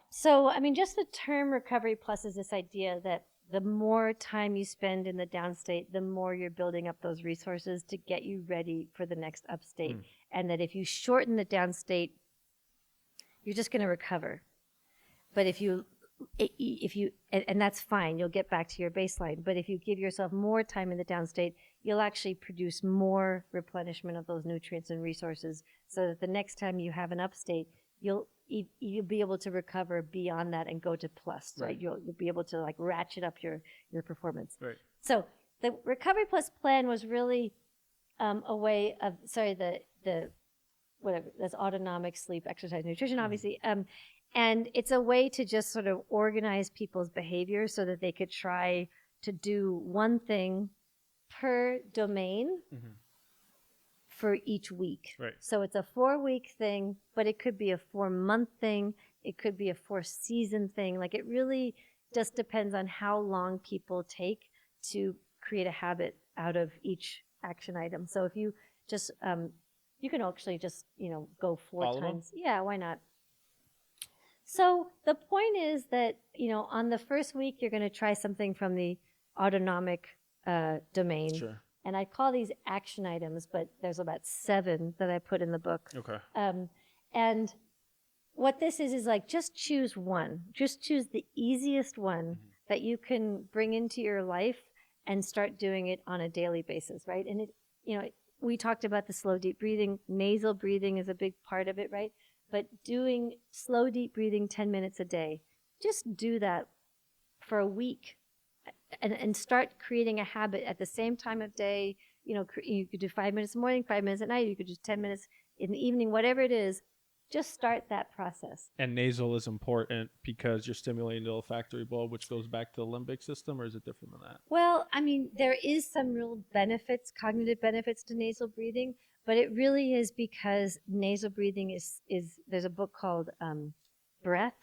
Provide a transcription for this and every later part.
So, I mean, just the term recovery plus is this idea that the more time you spend in the downstate, the more you're building up those resources to get you ready for the next upstate. And that if you shorten the downstate, you're just going to recover. But if you, and that's fine, you'll get back to your baseline. But if you give yourself more time in the downstate, you'll actually produce more replenishment of those nutrients and resources so that the next time you have an upstate, you'll be able to recover beyond that and go to plus, right? You'll be able to like ratchet up your performance. Right. So the Recovery Plus plan was really a way of, the whatever, that's autonomic sleep, exercise, nutrition, obviously. And it's a way to just sort of organize people's behavior so that they could try to do one thing per domain for each week. Right. So it's a 4-week thing, but it could be a 4-month thing. It could be a 4-season thing. Like, it really just depends on how long people take to create a habit out of each action item. So if you just, you can actually just, go 4 times. Yeah, why not? So the point is that, on the first week, you're going to try something from the autonomic domain. Sure. And I call these action items, but there's about 7 that I put in the book. Okay. And what this is like, just choose one. Just choose the easiest one that you can bring into your life and start doing it on a daily basis, right? And we talked about the slow, deep breathing. Nasal breathing is a big part of it, right? But doing slow, deep breathing 10 minutes a day, just do that for a week. And start creating a habit at the same time of day. You could do 5 minutes in the morning, 5 minutes at night. You could do 10 minutes in the evening, whatever it is. Just start that process. And nasal is important because you're stimulating the olfactory bulb, which goes back to the limbic system, or is it different than that? Well, I mean, there is some real benefits, cognitive benefits to nasal breathing, but it really is because nasal breathing is there's a book called Breath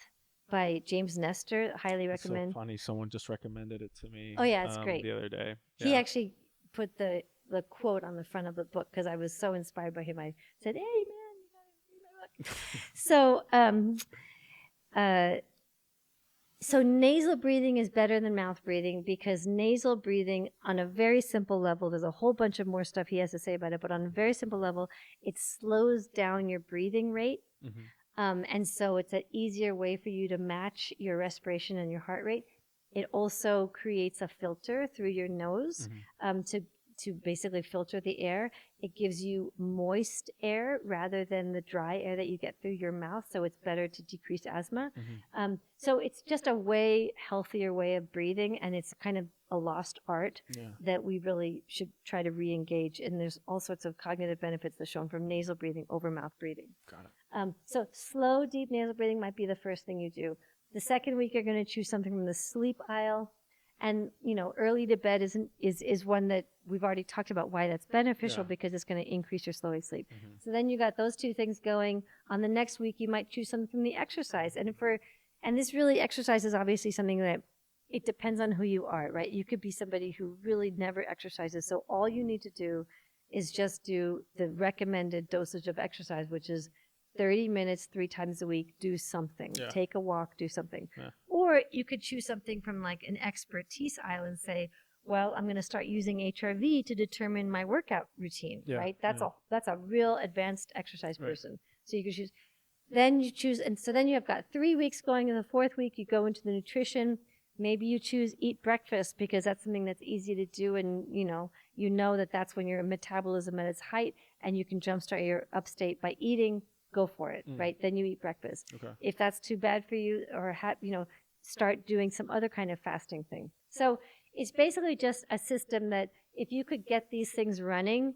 by James Nestor. Highly recommend. It's so funny. Someone just recommended it to me. Oh, yeah, it's great. The other day. He actually put the quote on the front of the book because I was so inspired by him. I said, "Hey, man, you gotta read my book." So nasal breathing is better than mouth breathing because nasal breathing, on a very simple level, there's a whole bunch of more stuff he has to say about it, but on a very simple level, it slows down your breathing rate. And so it's an easier way for you to match your respiration and your heart rate. It also creates a filter through your nose to basically filter the air. It gives you moist air rather than the dry air that you get through your mouth, so it's better to decrease asthma. So it's just a way healthier way of breathing, and it's kind of a lost art that we really should try to re-engage. And there's all sorts of cognitive benefits that's shown from nasal breathing over mouth breathing. Got it. So slow, deep nasal breathing might be the first thing you do. The second week, you're going to choose something from the sleep aisle. And, early to bed is one that we've already talked about why that's beneficial because it's going to increase your slow wave sleep. So then you got those 2 things going. On the next week, you might choose something from the exercise. And this really, exercise is obviously something that it depends on who you are, right? You could be somebody who really never exercises. So all you need to do is just do the recommended dosage of exercise, which is 30 minutes 3 times a week, do something. Take a walk, do something. Or you could choose something from like an expertise aisle and say, well, I'm going to start using HRV to determine my workout routine, right? That's a real advanced exercise person. So you could choose. Then you choose, and so then you have got 3 weeks going. In the 4th week, you go into the nutrition. Maybe you choose eat breakfast because that's something that's easy to do, and you know that that's when your metabolism at its height, and you can jumpstart your upstate by eating. Go for it, right? Then you eat breakfast. Okay. If that's too bad for you, or start doing some other kind of fasting thing. So it's basically just a system that if you could get these things running,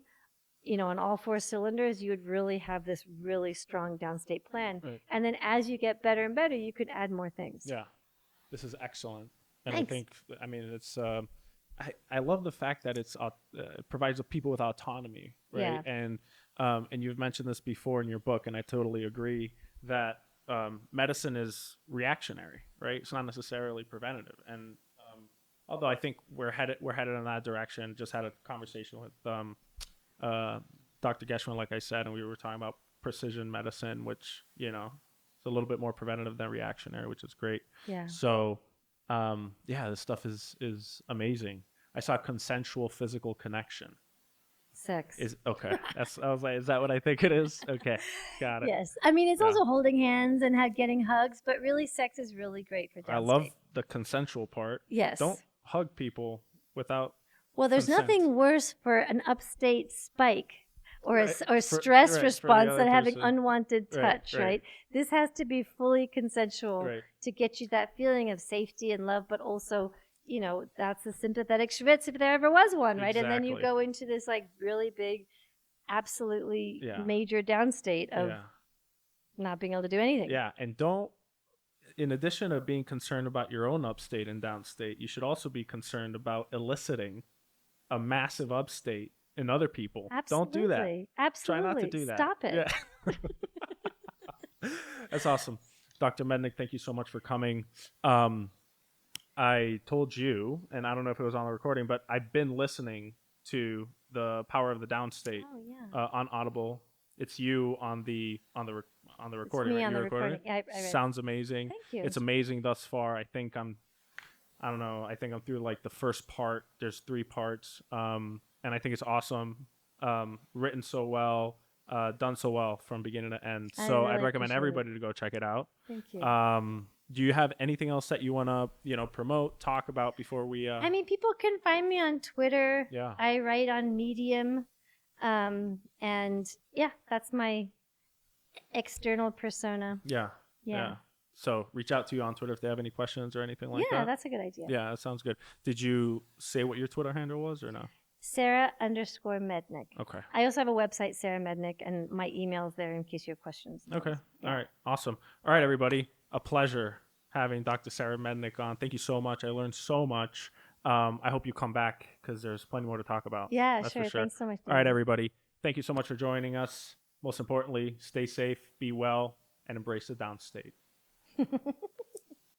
on all 4 cylinders, you would really have this really strong downstate plan. Right. And then as you get better and better, you could add more things. Yeah, this is excellent. And Thanks. I think, it's, I love the fact that it provides people with autonomy, right? Yeah. And you've mentioned this before in your book, and I totally agree that medicine is reactionary, right? It's not necessarily preventative. And although I think we're headed in that direction, just had a conversation with Dr. Geschwin, like I said, and we were talking about precision medicine, which It's a little bit more preventative than reactionary, which is great. Yeah. So, this stuff is amazing. I saw consensual physical connection. Sex. Is okay. I was like, is that what I think it is? Okay, got it. Yes. I mean, it's Yeah. also holding hands and getting hugs, but really sex is really great for downstate. I love the consensual part. Yes. Don't hug people without. Well, there's consent. nothing worse for an upstate spike or Right. or For- stress right, for the response other than having person. unwanted Right, touch, right. right? This has to be fully consensual Right. to get you that feeling of safety and love, but also, that's the sympathetic schwitz if there ever was one, right? And then you Exactly. go into this like really big, absolutely Yeah. major downstate of Yeah. not being able to do anything. Yeah, and don't. In addition to being concerned about your own upstate and downstate, you should also be concerned about eliciting a massive upstate in other people. Absolutely. Don't do that. Absolutely. Try not to do that. Stop it. Yeah. That's awesome. Dr. Mednick, thank you so much for coming. I told you, and I don't know if it was on the recording, but I've been listening to The Power of the Downstate Oh, yeah. on Audible. It's you on the recording. It's me right? on You the recorded recording. it? I read it. Sounds amazing. Thank you. It's amazing thus far. I think I don't know. I think I'm through like the first part. There's 3 parts, and I think it's awesome. Written so well, done so well from beginning to end. I So really I'd recommend appreciate everybody to go check it out. Thank you. Do you have anything else that you want to promote, talk about before we? I mean, people can find me on Twitter. Yeah. I write on Medium. And yeah, that's my external persona. Yeah. So reach out to you on Twitter if they have any questions or anything like that. Yeah, that's a good idea. Yeah, that sounds good. Did you say what your Twitter handle was or no? Sara_Mednick. Okay. I also have a website, Sara Mednick, and my email's there in case you have questions. Okay. Yeah. All right. Awesome. All right, everybody. A pleasure having Dr. Sara Mednick on. Thank you so much. I learned so much. I hope you come back because there's plenty more to talk about. Yeah, That's sure. for sure. Thanks so much. All right, everybody. Thank you so much for joining us. Most importantly, stay safe, be well, and embrace the downstate.